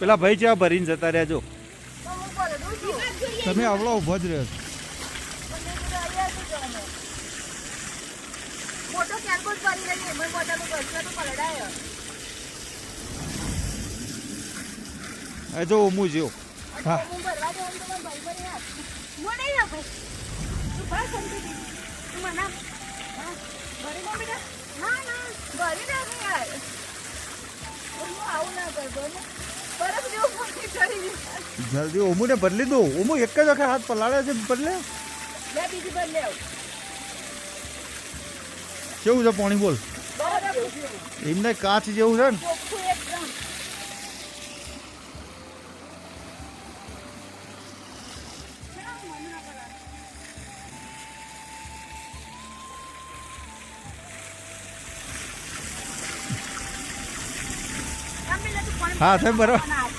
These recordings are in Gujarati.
પેલા ભાઈ છે ભરીને જતા રહ્યા જો તમે આવડો ઉભો જ રહ્યો મોટો કેરબોટ ભરી રહી એમાં મોટાનું ઘસમાં તો પલડાયો આ જો ઓમું જો હા હું ભરવા દઉં તો મારા ભાઈ ભરી રાખ હું નહીં ના ભાઈ તું ભર સમજી તું મને હા ભરી ના બેટા ના ના ભરી રાખ યાર હું આવું ના કરતો ને બરફ જેવું મોટી કરી જલ્દી ઓમું ને બદલી દો ઓમું એક જ વખત હાથ પલાળ્યા છે બદલે લે બીજી બદલે આવ કેવું છે પાણી બોલ બરફ એમને કાચ જેવું છે ને ચોખ્ખું એકદમ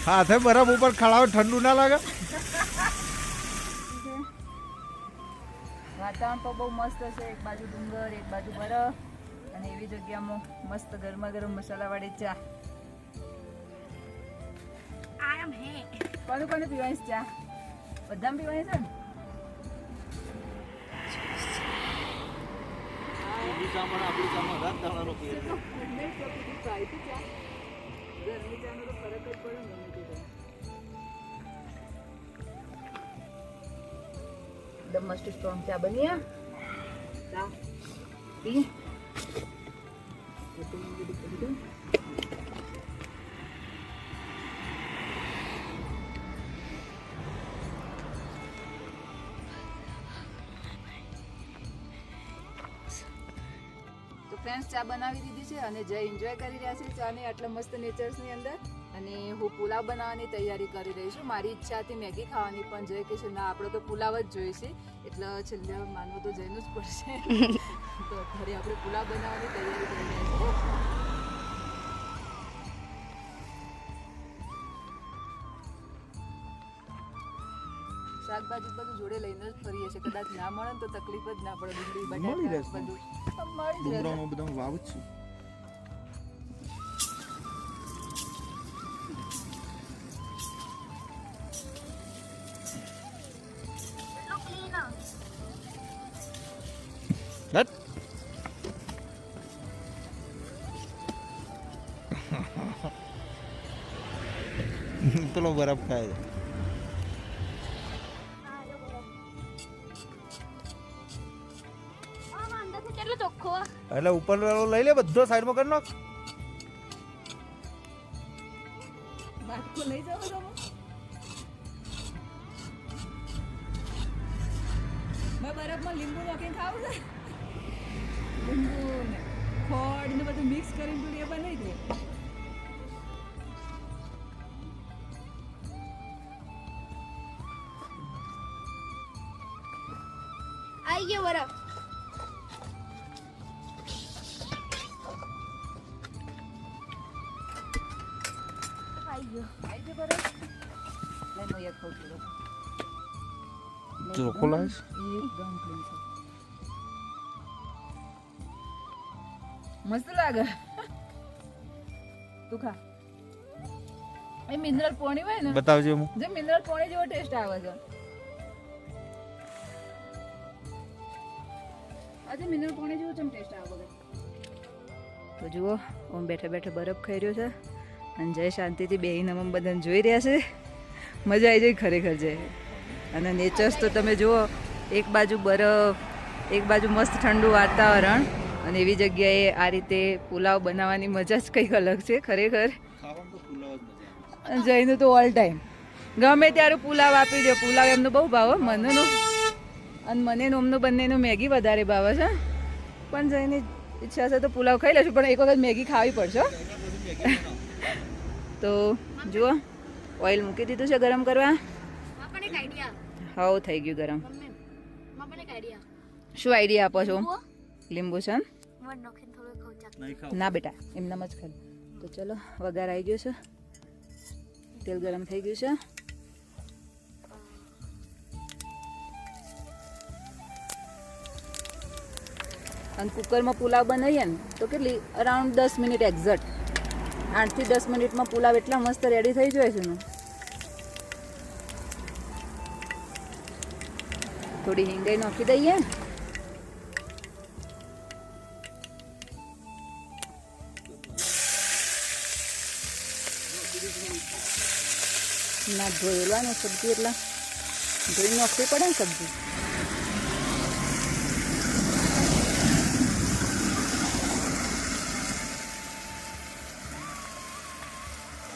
હાથે બરફ ઉપર ખડાવે ઠંડુ ના લાગે વાતાવરણ તો બહુ મસ્ત છે એક બાજુ ડુંગર એક બાજુ બરફ અને એવી જગ્યામાં મસ્ત ગરમા ગરમ મસાલાવાળી ચા કોને કોને પીવાની છે ચા બધાને પીવાની છે ને ગરમી ચાનો તો ફરક જ પડે ને ગમે તે એકદમ મસ્ત સ્ટ્રોંગ ચા બની ચા પી ફ્રેન્ડ્સ ચા બનાવી દીધી છે અને જય એન્જોય કરી રહ્યા છે ચાને આટલા મસ્ત નેચર્સની અંદર અને હું પુલાવ બનાવવાની તૈયારી કરી રહી છું મારી ઈચ્છા હતી મેગી ખાવાની પણ જય કે છે ના આપણે તો પુલાવ જ જોઈશે એટલે છેલ્લે માનવું તો જયનું જ પડશે તો ઘરે આપણે પુલાવ બનાવવાની તૈયારી કરી રહ્યા છીએ શાકભાજી બધું જોડે લઈને જ ફરીએ છીએ કદાચ ના મળે તો તકલીફ જ ના પડે ડુંગળી બટાકા બધું મળી જશે બધા વાવ જ છું પેલો બરફ ખાય એટલે ઉપર વાળો લઈ લે બધો સાઈડમાં કરી નાખ બાટકો લઈ જાવ તમે મેં બરફમાં લીંબુ નાખીને ખાવું છે લીંબુ ને ખોડ ને બધું મિક્સ કરીને પૂરી બનાવી દે आई गया बर्फ आई गया બરફ લઈને એક ખાઉં છું ચોખ્ખો લાવીશ એકદમ ક્લીન છે મસ્ત લાગે તું ખા એ મિનરલ પાણી હોય ને બતાવજો હું જે મિનરલ પાણી જેવો ટેસ્ટ આવે છે આજે મિનરલ પાણી જેવો ચમ ટેસ્ટ આવે છે તો જુઓ ઓમ બેઠા બેઠા બરફ ખાઈ રહ્યો છે અને જય શાંતિથી બેહીને અમે બધાને જોઈ રહ્યા છે મજા આવી જાય ખરેખર છે અને નેચર્સ તો તમે જુઓ એક બાજુ બરફ એક બાજુ મસ્ત ઠંડુ વાતાવરણ અને એવી જગ્યાએ આ રીતે પુલાવ બનાવવાની મજા જ કંઈક અલગ છે ખરેખર જયનું તો ઓલ ટાઈમ ગમે ત્યારે પુલાવ આપી દો પુલાવ એમનો બહુ ભાવે મનનો અને મને અમનું બંનેનું મેગી વધારે ભાવે છે પણ જયની ઈચ્છા છે તો પુલાવ ખાઈ લેશું પણ એક વખત મેગી ખાવી પડશે તો જુઓ ઓઇલ મૂકી દીધું છે ગરમ કરવા હા થઈ ગયું ગરમ શું આઈડિયા આપો છો લીંબુ છે ના બેટા એમનામ જ ખાલી તો ચલો વઘાર આવી ગયો છે તેલ ગરમ થઈ ગયું છે અને કુકરમાં પુલાવ બનાવીએ ને તો કેટલી અરાઉન્ડ 10 મિનિટ એક્ઝેક્ટ 8 થી 10 મિનિટમાં પુલાવ એટલા મસ્ત રેડી થઈ જાય છે ને. થોડી હિંગાઈ નાખી દઈએ. ના ધોયેલા ને સબ્જી એટલા ધોઈ નાખવી પડે ને સબ્જી.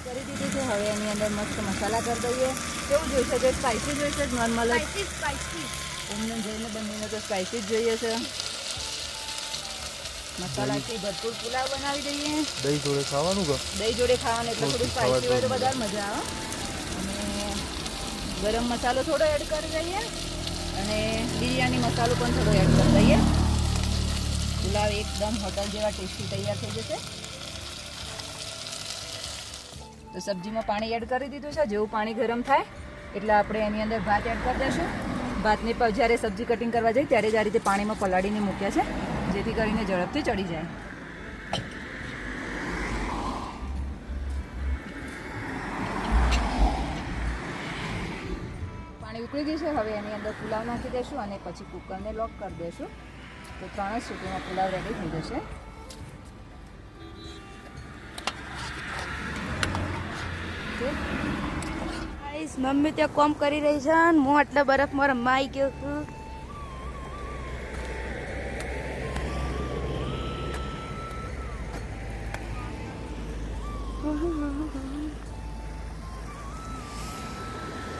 કરી દીધું છે. હવે એની અંદર મસ્ત મસાલા કરી દઈએ. કેવું જોઈશે? જે સ્પાઇસી જોઈશે નોર્મલ જ? સ્પાઈસી અમને જોઈને બંનેને તો સ્પાઇસી જ જોઈએ છે. મસાલાથી ભરપૂર પુલાવ બનાવી દઈએ. દહીં જોડે ખાવાનું કે દહીં જોડે ખાવાનું એટલે થોડું સ્પાઇસી હોય તો વધારે મજા આવે. અને ગરમ મસાલો થોડો એડ કરી દઈએ અને બિરયાની મસાલો પણ થોડો એડ કરી દઈએ. પુલાવ એકદમ હોટલ જેવા ટેસ્ટી તૈયાર થઈ જશે. તો સબ્જીમાં પાણી એડ કરી દીધું છે. જેવું પાણી ગરમ થાય એટલે આપણે એની અંદર ભાત એડ કરી દઈશું. ભાતને જ્યારે સબ્જી કટિંગ કરવા જાય ત્યારે જ આ રીતે પાણીમાં પલાળીને મૂક્યા છે, જેથી કરીને ઝડપથી ચડી જાય. પાણી ઉકળી ગયું છે. હવે એની અંદર પુલાવ નાખી દઈશું અને પછી કુકરને લોક કરી દઈશું. તો 3 જ સીટીમાં પુલાવ રેડી થઈ જશે. ગાઈસ મમ્મી ત્યાં કોમ કરી રહી છે અને હું આટલા બરફમાં રમવા આવી ગયો છું.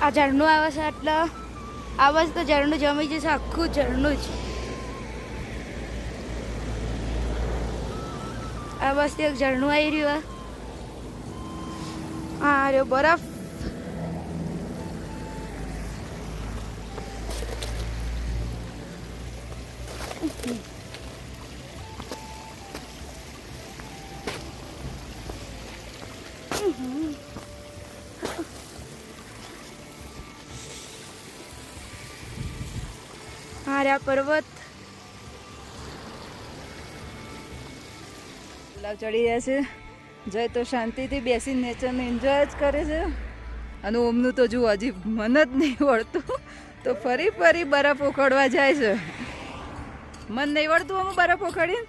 આ ઝરણું આવે છે એટલે આવાજ તો ઝરણું જમી જશે, આખું ઝરણું જ. આ બસ એક ઝરણું આવી રહ્યું. હા રહ્યો બરફ. હા રહ્યા પર્વત. પુલાવ ચડી રહ્યા છે. જય તો શાંતિથી બેસી નેચરને એન્જોય જ કરે છે. અને ઓમનું તો જુઓ હજી મન જ નહીં વળતું, તો ફરી ફરી બરફ ઉખડવા જાય છે. મન નહીં વળતું અમુક બરફ ઉખડી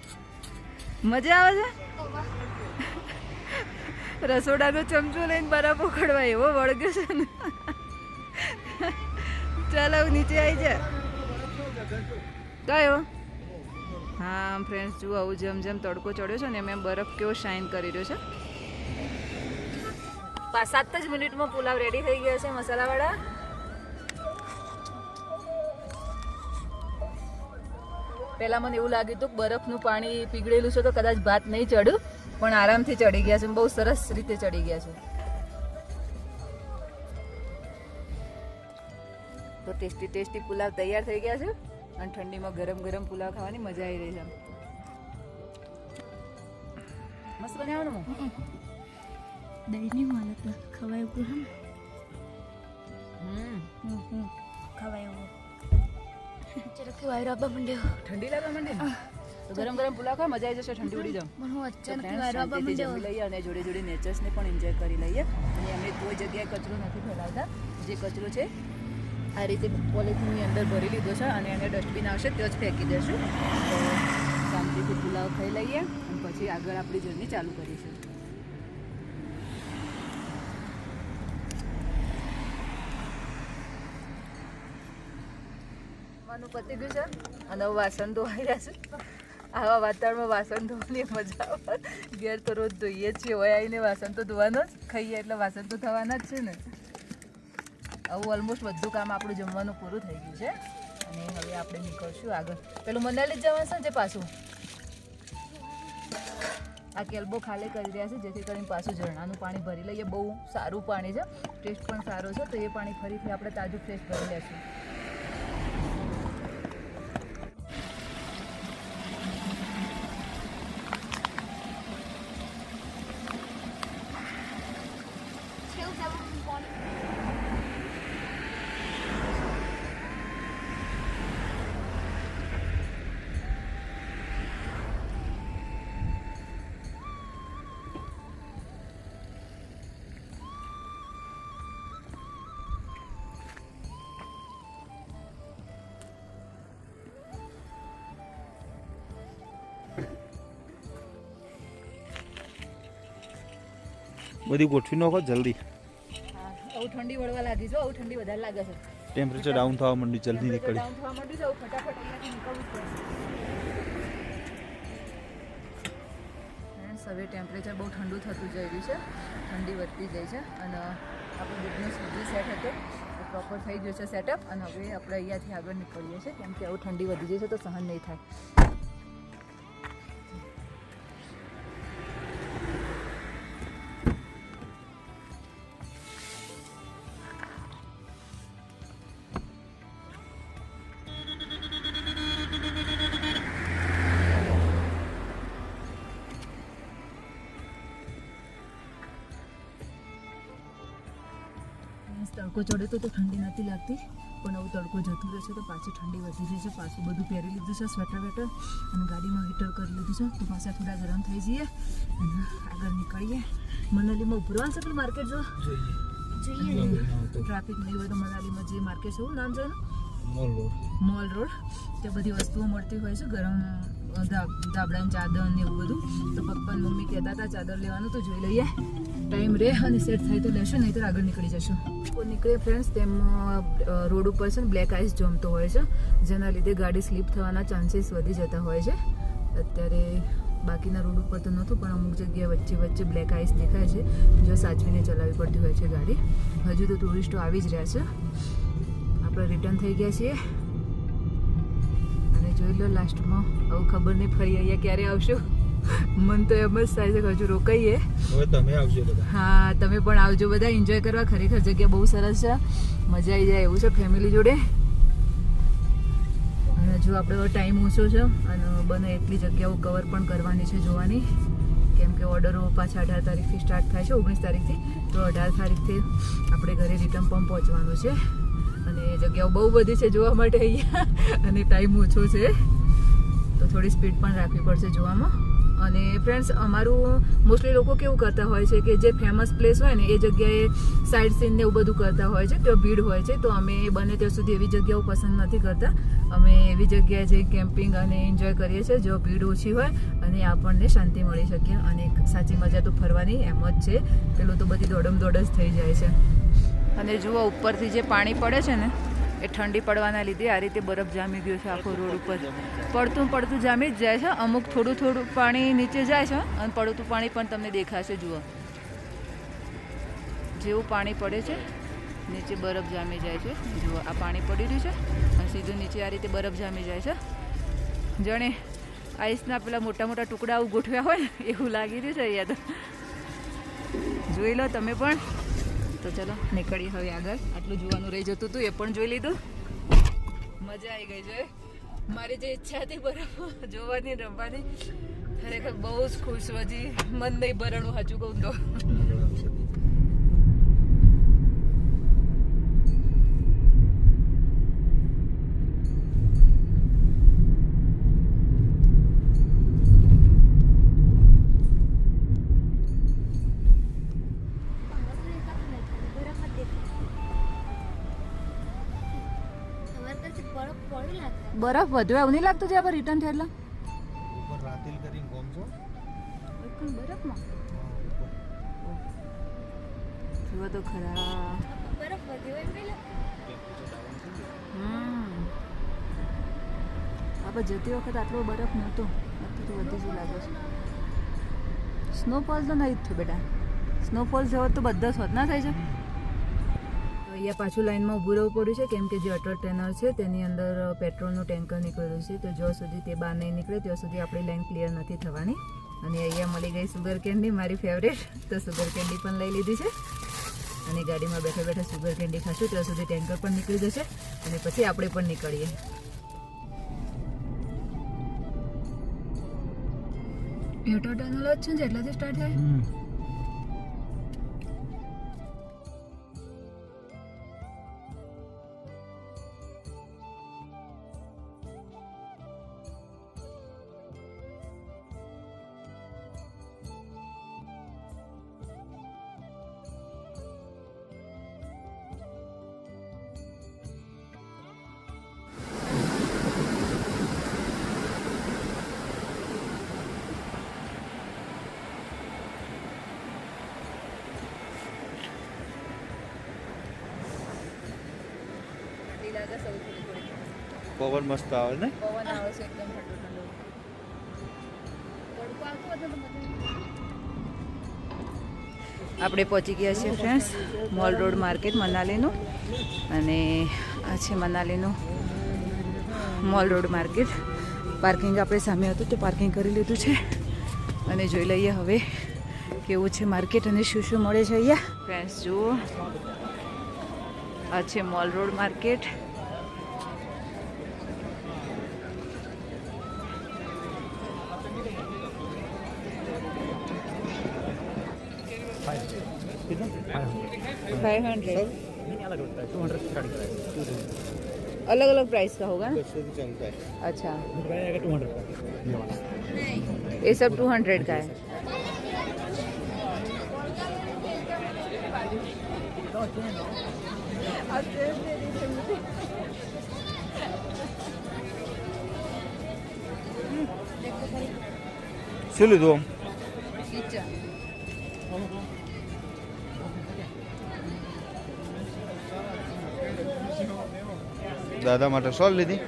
મજા આવે છે. રસોડાનો ચમચો લઈને બરફ ઉખડવા એવો વળગ્યો છે ને. ચાલો નીચે આવી જાય. કયો? હા ફ્રેન્ડ્સ જુઓ, આવું જેમ જેમ તડકો ચડ્યો છે ને એમ એમ બરફ કેવો શાઇન કરી રહ્યો છે. 5-7 જ મિનિટમાં પુલાવ રેડી થઈ ગયા છે મસાલાવાળા. પહેલાં મને એવું લાગ્યું હતું કે બરફનું પાણી પીગળેલું છે તો કદાચ ભાત નહીં ચડ્યું, પણ આરામથી ચડી ગયા છે. બહુ સરસ રીતે ચડી ગયા છે. તો ટેસ્ટી ટેસ્ટી પુલાવ તૈયાર થઈ ગયા છે. અને ઠંડીમાં ગરમ ગરમ પુલાવ ખાવાની મજા આવી રહી છે. મસ્ત બનાવવાનું. દહીંની માલત ખવાય એવું ખવાય એવું. ચલો ખવાય રાબા મંડ્યો. ઠંડી લાગવા માંડે ને તો ગરમ ગરમ પુલાવ ખા, મજા આવી જશે. ઠંડી ઉડી જાવ. પણ હું અચાનક તો રાબા શાંતિથી મંડ્યો. જમી લઈએ અને જોડે જોડે નેચર્સને પણ એન્જોય કરી લઈએ. અને અમે કોઈ જગ્યાએ કચરો નથી ફેલાવતા. જે કચરો છે આ રીતે પોલિથીનની અંદર ભરી લીધો છે અને એને ડસ્ટબિન આવશે ત્યાં જ ફેંકી દઈશું. તો શાંતિથી પુલાવ ખાઈ લઈએ અને પછી આગળ આપણી જર્ની ચાલુ કરીશું. માનું પતી ગયું છે અને હવે વાસણ ધોવાઈ રહ્યા છે. આવા વાતાવરણમાં વાસણ ધોવાની મજા આવે. ઘેર તો રોજ ધોઈએ જ છીએ, હોય આવીને વાસણ તો ધોવાનો જ, ખાઈએ એટલે વાસણ તો થવાના જ છે ને. આવું ઓલમોસ્ટ બધું કામ આપણું જમવાનું પૂરું થઈ ગયું છે અને હવે આપણે નીકળશું આગળ. પેલું મનાલી જ જવાનું છે જે પાછું આ કેલ્બો ખાલી કરી રહ્યા છે, જેથી કરીને પાછું ઝરણાનું પાણી ભરી લઈએ. બહુ સારું પાણી છે, ટેસ્ટ પણ સારો છે. તો એ પાણી ફરીથી આપણે તાજું ફ્રેશ ભરી લઈશું. બધી ગોઠવી નાખો જલ્દી. હા આવું ઠંડી વળવા લાગી છે, આવું ઠંડી વધારે લાગે છે. ટેમ્પરેચર ડાઉન થવા માંડ્યું, જલ્દી નીકળી. ડાઉન થવા માંડ્યું છે, આવું ફટાફટ અહીંયાથી નીકળવું જ પડશે. હવે ટેમ્પરેચર બહુ ઠંડુ થતું જઈ રહ્યું છે, ઠંડી વધતી જાય છે અને આપણો બિઝનેસ જે સેટ હતો એ પ્રોપર થઈ ગયો છે સેટઅપ. અને હવે આપણે અહીંયાથી આગળ નીકળીએ છીએ કેમ કે આવું ઠંડી વધી જાય છે તો સહન નહીં થાય. તડકો ચડે તો ઠંડી નથી લાગતી, પણ હવે તડકો જતું રહેશે તો પાછી ઠંડી વધી જશે. પાછું બધું પહેરી લીધું છે સ્વેટર વેટર અને ગાડીમાં હીટર કરી લીધું છે તો પાછા થોડા ગરમ થઈ જઈએ અને આગળ નીકળીએ. મનાલીમાં ઉભરવાનું છે પેલું માર્કેટ જો જોઈએ ટ્રાફિક નહીં હોય તો મનાલીમાં જે માર્કેટ છે એવું નામ છે મોલ રોડ, તે બધી વસ્તુઓ મળતી હોય છે, ગરમ ધાબળાની ચાદર ને એવું બધું. તો પપ્પા મમ્મી કહેતા હતા ચાદર લેવાનું તો જોઈ લઈએ, ટાઈમ રહે અને સેટ થાય તો લેશું, નહીં તો આગળ નીકળી જશું. નીકળીએ ફ્રેન્ડ્સ, તેમ રોડ ઉપર છે ને બ્લેક આઈસ જમતો હોય છે, જેના લીધે ગાડી સ્લીપ થવાના ચાન્સીસ વધી જતા હોય છે. અત્યારે બાકીના રોડ ઉપર તો નહોતું, પણ અમુક જગ્યાએ વચ્ચે વચ્ચે બ્લેક આઈસ દેખાય છે, જો સાચવીને ચલાવવી પડતી હોય છે ગાડી. હજુ તો ટુરિસ્ટો આવી જ રહ્યા છે. આપણે રિટર્ન થઈ ગયા છીએ અને જોઈ લો લાસ્ટમાં આવું ખબર નહીં ફરી અહીંયા ક્યારે આવશું. મન તો એમ જ થાય છે કે હજુ રોકાઈએ. હવે તમે આવજો બધા. હા તમે પણ આવજો બધા એન્જોય કરવા. ખરેખર જગ્યા બહુ સરસ છે, મજા આવી જાય એવું છે ફેમિલી જોડે. અને જો આપણે ટાઈમ ઓછો છે અને બને એટલી જગ્યાઓ કવર પણ કરવાની છે, જોવાની, કેમ કે ઓર્ડરો પાછા 18 તારીખથી સ્ટાર્ટ થાય છે, 19 તારીખથી. તો 18 તારીખથી આપણે ઘરે રિટર્ન પણ પહોંચવાનું છે અને જગ્યાઓ બહુ બધી છે જોવા માટે અહીંયા અને ટાઈમ ઓછો છે તો થોડી સ્પીડ પણ રાખવી પડશે જોવામાં. અને ફ્રેન્ડ્સ અમારું મોસ્ટલી લોકો કેવું કરતા હોય છે કે જે ફેમસ પ્લેસ હોય ને એ જગ્યાએ સાઇડ સીન ને એવું બધું કરતા હોય છે, ત્યાં ભીડ હોય છે. તો અમે બને ત્યાં સુધી એવી જગ્યાઓ પસંદ નથી કરતા. અમે એવી જગ્યાએ જઈ કેમ્પિંગ અને એન્જોય કરીએ છીએ જો ભીડ ઓછી હોય અને આપણને શાંતિ મળી શકે. અને સાચી મજા તો ફરવાની એમ જ છે, પેલું તો બધી દોડમ દોડ જ થઈ જાય છે. અને જુઓ ઉપરથી જે પાણી પડે છે ને એ ઠંડી પડવાના લીધે આ રીતે બરફ જામી ગયો છે આખો રોડ ઉપર. પડતું જામી જ જાય છે, અમુક થોડું પાણી નીચે જાય છે અને પડતું પાણી પણ તમને દેખાશે. જુઓ જેવું પાણી પડે છે નીચે બરફ જામી જાય છે. જુઓ આ પાણી પડી રહ્યું છે અને સીધું નીચે આ રીતે બરફ જામી જાય છે. જાણે આઈસના પેલા મોટા મોટા ટુકડા આવું ગોઠવ્યા હોય ને એવું લાગી રહ્યું છે અહીંયા તો. જોઈ લો તમે પણ. તો ચલો નીકળીએ હવે આગળ. આટલું જોવાનું રહી જતું હતું એ પણ જોઈ લીધું. મજા આવી ગઈ છે. મારી જે ઈચ્છા હતી બરફ જોવાની રમવાની, ખરેખર બહુ જ ખુશ હજી મન નહીં ભરણું સાચું કહું તો. બરફ વધ્યો એવું નહીં લાગતું છે આપણે રિટર્ન થયા એટલે ઉપર રાતિલ કરીને કોમ છો બરફમાં જુઓ તો ખરા બરફ વધ્યો એમ પેલા આપણે જતી વખત આટલો બરફ નહોતો, અત્યારે તો વધી જ લાગે છે. સ્નોફોલ તો નહીં જ થયું બેટા. સ્નોફોલ જવો તો બધા જ હોત ના થાય છે. અહીંયા પાછું લાઈનમાં ઊભું રહેવું પડ્યું છે કેમ કે જે અટલ ટેનર છે તેની અંદર પેટ્રોલનું ટેન્કર નીકળ્યું છે. તો જ્યાં સુધી તે બહાર નહીં નીકળે ત્યાં સુધી આપણી લાઈન ક્લિયર નથી થવાની. અને અહીંયા મળી ગઈ સુગર કેન્ડી, મારી ફેવરેટ. તો સુગર કેન્ડી પણ લઈ લીધી છે અને ગાડીમાં બેઠા બેઠા સુગર કેન્ડી ખાશું ત્યાં સુધી ટેન્કર પણ નીકળી જશે અને પછી આપણે પણ નીકળીએ. અટલ ટેનર જ છે જેટલાથી સ્ટાર્ટ થાય. જાગા સૌથી થોડી પવન મસ્ત આવે ને. પવન આવે છે એકદમ ઠંડો ઠંડો. તડકો આવતો હતો તો મજા. આપણે પહોંચી ગયા છીએ ફ્રેન્ડ્સ મોલ રોડ માર્કેટ મનાલીનું, અને આ છે મનાલીનું મોલ રોડ માર્કેટ. પાર્કિંગ આપણે સામે હતું તો પાર્કિંગ કરી લીધું છે, અને જોઈ લઈએ હવે કેવું છે માર્કેટ અને શું શું મળે છે અહીંયા. ફ્રેન્ડ્સ જુઓ, આ છે મોલ રોડ માર્કેટ. अलग अलग प्राइस का होगा ना? अच्छा, ये सब 200 का है. શું લીધું? દાદા માટે સોલ લીધી.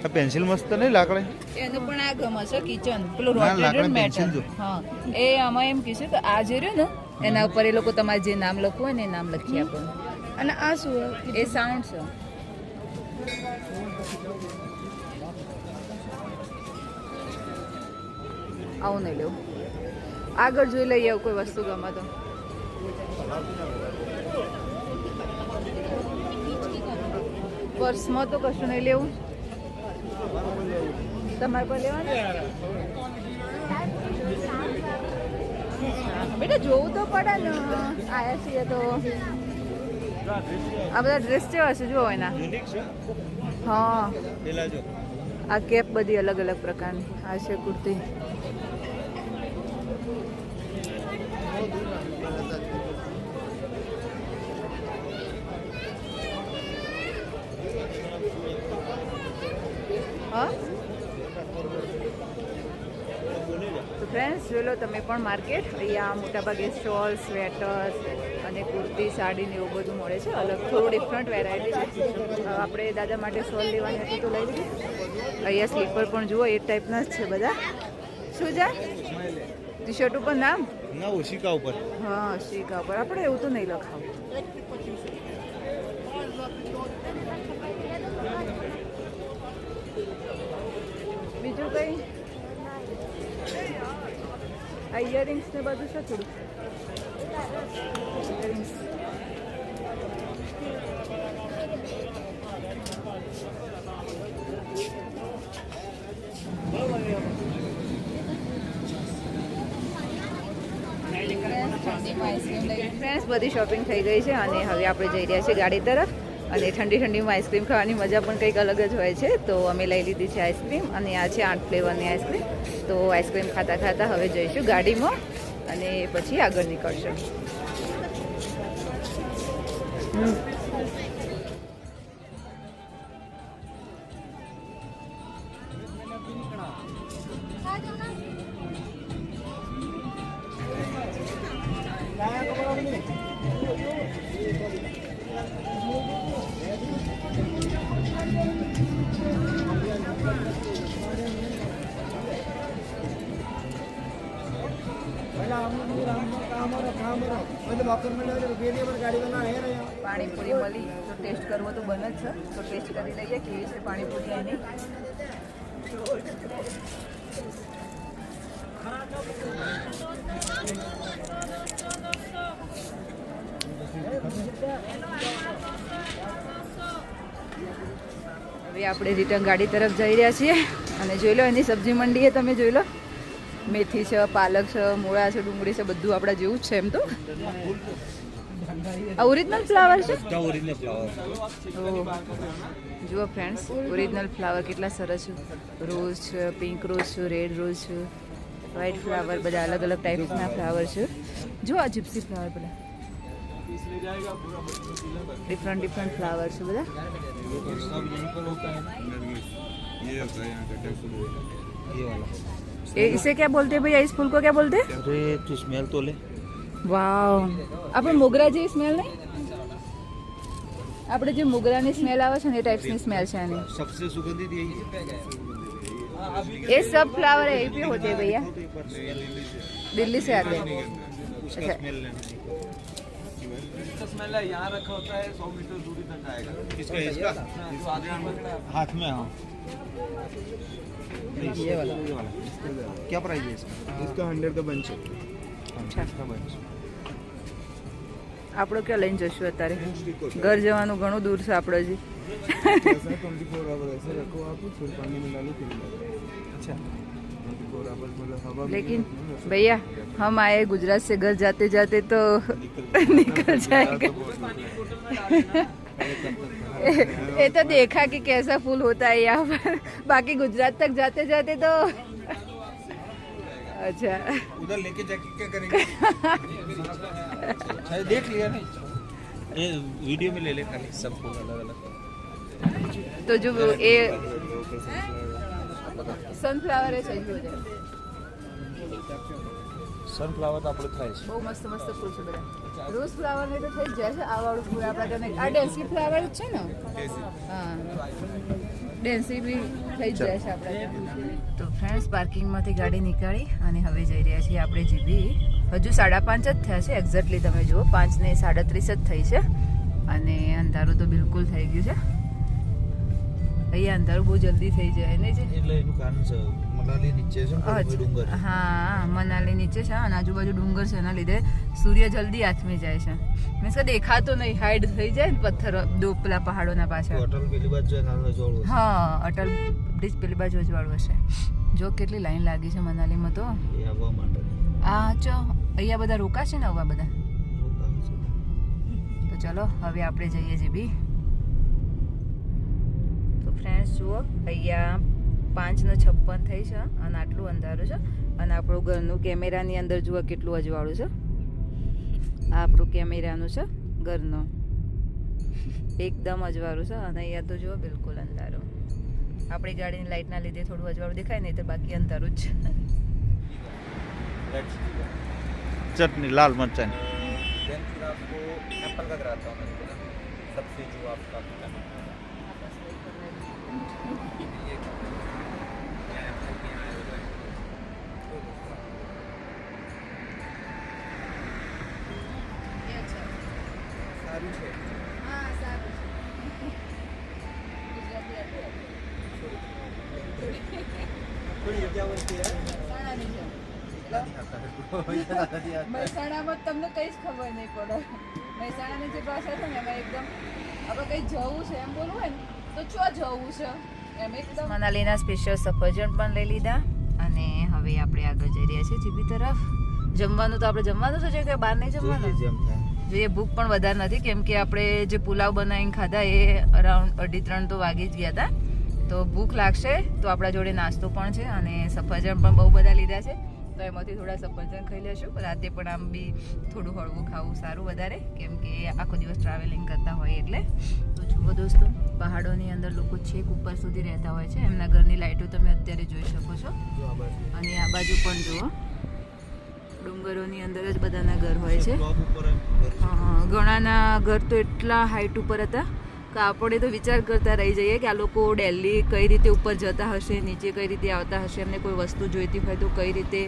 આ પેન્સિલ મસ્ત નહીં લાકડે. એનું પણ આ ગમે છે કિચન, પેલું ના, રોટેટેડ લાકડા મેટર. pencil જો. હા, એ આમાં એમ કીધું કે આ જે રહ્યું ને એના ઉપર એ લોકો તમારે જે નામ લખવું હોય ને એ નામ લખી આપે. અને આ શું એ સાઉન્ડ છે. આવું નહીં લેવું, આગળ જોઈ લઈએ એવું કોઈ વસ્તુ ગમે તો. પર્સમાં તો કશું નહીં લેવું. તમારે કોઈ લેવાનું? બેટા જોવું તો પડે ને, આયા છીએ તો. આ બધા ડ્રેસ કેવા છે જુઓ એના. હા, આ કેપ બધી અલગ અલગ પ્રકારની. આ છે કુર્તી. હા, તો ફ્રેન્ડ્સ જોઈ લો તમે પણ માર્કેટ. અહીંયા મોટાભાગે શોલ, સ્વેટર્સ અને કુર્તી, સાડી ને એવું બધું મળે છે. અલગ થોડું ડિફરન્ટ વેરાયટી છે. આપણે દાદા માટે શોલ લેવાની હતી તો લઈ લીધી. અહીંયા સ્લીપર પણ જુઓ એ ટાઈપના જ છે બધા. શું છે ટી શર્ટ ઉપર નામ? ના, ઓશિકા ઉપર. હા, શીકા ઉપર. આપણે એવું તો નહીં લખાવું. બીજું કંઈ? આ ઇયરિંગ્સ ને બધું છે થોડું. ઇયરિંગ્સ ફ્રેન્ડ્સ બધી શોપિંગ થઈ ગઈ છે, અને હવે આપણે જઈ રહ્યા છીએ ગાડી તરફ. અને ઠંડી ઠંડીમાં આઈસ્ક્રીમ ખાવાની મજા પણ કંઈક અલગ જ હોય છે. તો અમે લઈ લીધી છે આઈસ્ક્રીમ, અને આ છે 8 ફ્લેવરની આઈસ્ક્રીમ. તો આઈસ્ક્રીમ ખાતા ખાતા હવે જઈશું ગાડીમાં, અને પછી આગળ નીકળશું. પાણીપુરી મળી તો ટેસ્ટ કરવો તો બને જ છે. તો ટેસ્ટ કરી લઈએ કેવી છે પાણીપુરી એની. હવે આપણે રિટર્ન ગાડી તરફ જઈ રહ્યા છીએ, અને જોઈ લો એની સબ્જી મંડી એ તમે જોઈ લો. મેથી છે, પાલક છે, મૂળા છે, ડુંગળી છે, બધું આપણા જેવું જ છે એમ તો. આ ઓરિજિનલ ફ્લાવર છે. જુઓ ફ્રેન્ડ્સ, ઓરિજિનલ ફ્લાવર કેટલા સરસ છે. રોઝ છે, પિંક રોઝ છે, રેડ રોઝ છે, વ્હાઇટ ફ્લાવર, બધા અલગ અલગ ટાઈપના ફ્લાવર છે. જો આ જીપ્સી ફ્લાવર બધા ડિફરન્ટ ડિફરન્ટ ફ્લાવર છે બધા. इसे क्या बोलते हैं भैया? इस फूल को क्या बोलते हैं? अरे तू स्मेल तो ले. वाह, આપણે મોગરા જેવી સ્મેલ નહીં? આપણે જે મોગરાની સ્મેલ આવે છે ને એ ટાઈપ્સની સ્મેલ છે આની. सबसे सुगंधित यही है। ये सब फ्लावर यही पे होते हैं भैया, दिल्ली से आते हैं. उसका अच्छा. स्मेल लेना सीखो। स्मेल है यहाँ रखा होता है 100 मीटर दूरी तक आएगा। किसका है इसका? जो आगे पकड़ा है। हाथ में हाँ ये वाला क्या प्राइस है इसका? इसका 100 का बंच है। अच्छा. इसका बंच આપણે ક્યાં લઈને જશું અત્યારે? ઘર જવાનું ઘણું દૂર છે આપણે હજી. ऐसा 24 आवर ऐसे रखो आप, फिर पानी में डालो फिर डालो। अच्छा 24 आवर मतलब हवा में लेकिन भैया हम आए गुजरात से, घर जाते जाते तो निकल जाएगा. ये तो देखा कि कैसा फूल होता है यहाँ पर, बाकी गुजरात तक जाते जाते तो अच्छा. उधर लेके जाके क्या करेंगे? अच्छा देख लिया नहीं, ये वीडियो में ले ले खाली सब फूल अलग अलग. तो जो ये सनफ्लावर है चाहिए हो जाए. સનફ્લાવર તો આપણે થાય છે. બહુ મસ્ત મસ્ત ફૂલ છે બધા. રોઝ ફ્લાવર ને તો થઈ જ જાય છે. આ વાળું ફૂલ આપણા ઘરને આ ડેન્સી ફ્લાવર જ છે ને? હા, ડેન્સી બી થઈ જ જાય છે આપણા ઘરે. તો ફ્રેન્ડ્સ પાર્કિંગમાંથી ગાડી નીકાળી અને હવે જઈ રહ્યા છીએ આપણે જીબી. હજુ 5:30 જ થયા છે એક્ઝેક્ટલી, તમે જુઓ 5:37 જ થઈ છે અને અંધારું તો બિલકુલ થઈ ગયું છે. અહીંયા અંધારું બહુ જલ્દી થઈ જાય નહીં છે? એટલે એનું કારણ છે મનાલી નીચે છે ને ડુંગર. હા, મનાલી નીચે છે અને આજુબાજુ ડુંગર છે, એના લીધે સૂર્ય જલ્દી આથમી જાય છે. મીન્સ કે દેખાતો નહીં, હાઈડ થઈ જાય ને પથ્થર પેલા પહાડોના પાછળ. હોટલ પેલી બાજુ છે નાનું જોડું. હા, અટલ બ્રિજ પેલી બાજુ અજવાળું હશે. જો કેટલી લાઈન લાગી છે મનાલીમાં તો. એ આવવા માટે આ જો અહીંયા બધા રોકાશે ને આવા બધા. તો ચલો હવે આપણે જઈએ જીબી. તો ફ્રેન્ડ્સ જુઓ અહીંયા 5:56 થઈ છે અને આટલું અંધારું છે અને આપણું ઘરનું કેમેરાની અંદર જુઓ કેટલું અજવાળું છે. આ આપણું કેમેરાનું છે ઘરનું, એકદમ અજવાળું છે અને અહીંયા તો જુઓ બિલકુલ અંધારું. આપણી ગાડીની લાઇટના લીધે થોડું અજવાળું દેખાય નહીં તો બાકી અંધારું જ છે. चटनी लाल मरचानी. देन फिर आपको एप्पल का कराता हूँ मैं सबसे जो आपका सारी है। थोड़ी क्या बोलती है? મહેસાણામાં તમને કઈ જ ખબર નહીં પડે. મહેસાણાની જે ભાષા છે ને એમાં એકદમ આપણે કઈ જવું છે એમ બોલવું હોય ને તો ચો જવું છે એમ એકદમ. મનાલીના સ્પેશિયલ સફરજન પણ લઈ લીધા અને હવે આપણે આગળ જઈ રહ્યા છીએ જીબી તરફ. જમવાનું તો આપણે જમવાનું છે કે બહાર નહીં જમવાનું? જેમ થાય જોઈએ. ભૂખ પણ વધારે નથી કેમ કે આપણે જે પુલાવ બનાવીને ખાધા એ અરાઉન્ડ 2:30 તો વાગી જ ગયા હતા. તો ભૂખ લાગશે તો આપણા જોડે નાસ્તો પણ છે અને સફરજન પણ બહુ બધા લીધા છે તો એમાંથી થોડા સફરજન ખાઈ લેશું. રાતે પણ આમ બી થોડું હળવું ખાવું સારું વધારે કેમ કે આખો દિવસ ટ્રાવેલિંગ કરતા હોય એટલે. તો જુઓ દોસ્તો, પહાડોની અંદર લોકો છેક ઉપર સુધી રહેતા હોય છે. એમના ઘરની લાઇટો તમે અત્યારે જોઈ શકો છો અને આ બાજુ પણ જુઓ ડુંગરોની અંદર જ બધાના ઘર હોય છે. હા, ઘણાના ઘર તો એટલા હાઈટ ઉપર હતા કે આપણે તો વિચાર કરતા રહી જઈએ કે આ લોકો દિલ્હી કઈ રીતે ઉપર જતા હશે, નીચે કઈ રીતે આવતા હશે, એમને કોઈ વસ્તુ જોઈતી હોય તો કઈ રીતે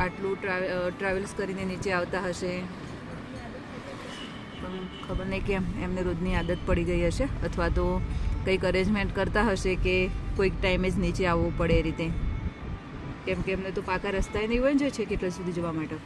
આટલું ટ્રાવેલ્સ કરીને નીચે આવતા હશે. પણ ખબર નહીં કેમ એમને રોજની આદત પડી ગઈ હશે અથવા તો કંઈક અરેન્જમેન્ટ કરતા હશે કે કોઈક ટાઈમે જ નીચે આવવું પડે એ રીતે. કેમ કે એમને તો પાકા રસ્તા નહીં હોય ને છે કેટલા સુધી જવા માટે.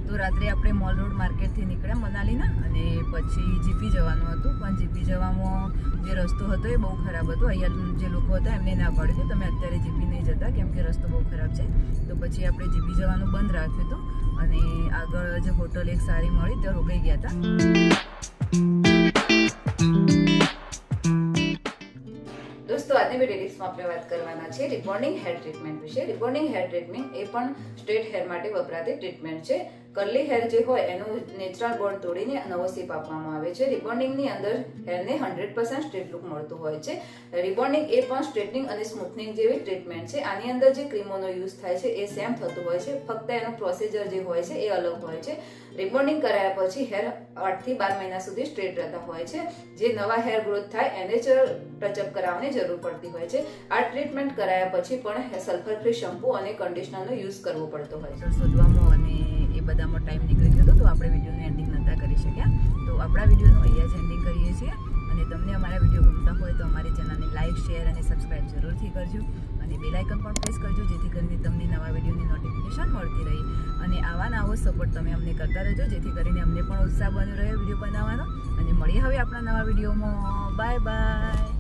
તો રાત્રે આપણે મોલ રોડ માર્કેટથી નીકળ્યા મનાલીના અને પછી જીપી જવાનું હતું પણ જીપી જવામાં જે રસ્તો હતો એ બહુ ખરાબ હતો. અહીંયા જે લોકો હતા એમને ના પાડ્યું કે તમે અત્યારે જીપી નહીં જતા કેમ કે રસ્તો બહુ ખરાબ છે. તો પછી આપણે જીપી જવાનું બંધ રાખ્યું હતું અને આગળ જે હોટલ એક સારી મળી ત્યાં રોકાઈ ગયા હતા. દોસ્તો આજની વિડીયો ટિપ્સમાં આપણે વાત કરવાના છે રિબોન્ડિંગ હેર ટ્રીટમેન્ટ વિશે. રિબોન્ડિંગ હેર ટ્રીટમેન્ટ એ પણ સ્ટ્રેટ હેર માટે વપરાતી ટ્રીટમેન્ટ છે. કર્લી હેર જે હોય એનું નેચરલ બોન્ડ તોડીને નવો શેપ આપવામાં આવે છે. રિબોન્ડિંગની અંદર હેરને 100% સ્ટ્રેટ લુક મળતું હોય છે. રિબોન્ડિંગ એ પણ સ્ટ્રેટનિંગ અને સ્મૂથનિંગ જેવી ટ્રીટમેન્ટ છે. આની અંદર જે ક્રીમોનો યુઝ થાય છે એ સેમ થતું હોય છે, ફક્ત એનું પ્રોસિજર જે હોય છે એ અલગ હોય છે. રિબોન્ડિંગ કરાયા પછી હેર 8 થી 12 મહિના સુધી સ્ટ્રેટ રહેતા હોય છે. જે નવા હેર ગ્રોથ થાય એને જ ટચઅપ કરાવવાની જરૂર પડતી હોય છે. આ ટ્રીટમેન્ટ કરાયા પછી પણ સલ્ફર ફ્રી શેમ્પૂ અને કન્ડિશનરનો યુઝ કરવો પડતો હોય છે. શોધવામાં અને એ બધામાં ટાઈમ નીકળી ગયો તો આપણે વિડીયોનું એન્ડિંગ નહોતા કરી શક્યા. તો આપણા વિડીયોનું અહીંયા જ એન્ડિંગ કરીએ છીએ. અને તમને અમારા વિડીયો ગમતા હોય તો અમારી ચેનલને લાઇક, શેર અને સબસ્ક્રાઇબ જરૂરથી કરજો. અને બેલ આઇકન પણ પ્રેસ કરજો, જેથી કરીને તમને નવા વિડીયોની નોટિફિકેશન મળતી રહે. અને આવો સપોર્ટ તમે અમને કરતા રહેજો, જેથી કરીને અમને પણ ઉત્સાહ બન્યો રહે વિડીયો બનાવવાનો. અને મળીએ હવે આપણા નવા વિડીયોમાં. Bye bye.